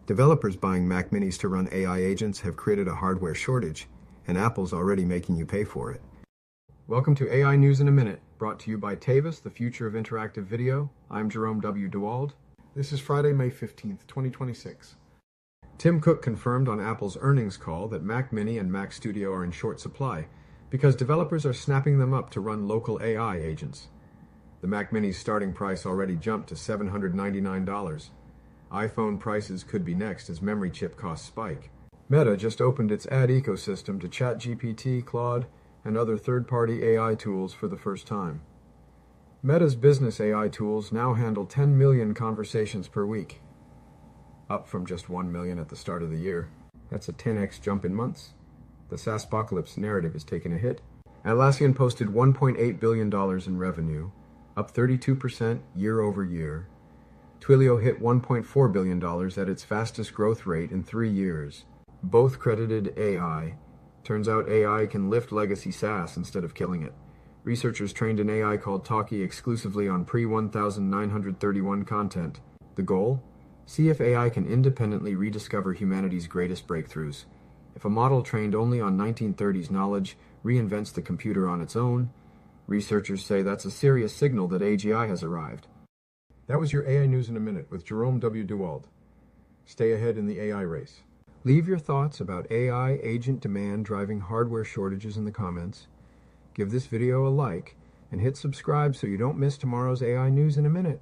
Developers buying Mac Minis to run AI agents have created a hardware shortage, and Apple's already making you pay for it. Welcome to AI News in a Minute, brought to you by Tavis, the future of interactive video. I'm Jerome W. DeWald. This is Friday, May 15th, 2026. Tim Cook confirmed on Apple's earnings call that Mac Mini and Mac Studio are in short supply because developers are snapping them up to run local AI agents. The Mac Mini's starting price already jumped to $799. iPhone prices could be next as memory chip costs spike. Meta just opened its ad ecosystem to ChatGPT, Claude, and other third-party AI tools for the first time. Meta's business AI tools now handle 10 million conversations per week, up from just 1 million at the start of the year. That's a 10x jump in months. The SaaSpocalypse narrative is taking a hit. Atlassian posted $1.8 billion in revenue, up 32% year over year. Twilio hit $1.4 billion at its fastest growth rate in 3 years. Both credited AI. Turns out AI can lift legacy SaaS instead of killing it. Researchers trained an AI called Talkie exclusively on pre-1931 content. The goal? See if AI can independently rediscover humanity's greatest breakthroughs. If a model trained only on 1930s knowledge reinvents the computer on its own, researchers say that's a serious signal that AGI has arrived. That was your AI News in a Minute with Jerome W. DeWald. Stay ahead in the AI race. Leave your thoughts about AI agent demand driving hardware shortages in the comments. Give this video a like and hit subscribe so you don't miss tomorrow's AI News in a Minute.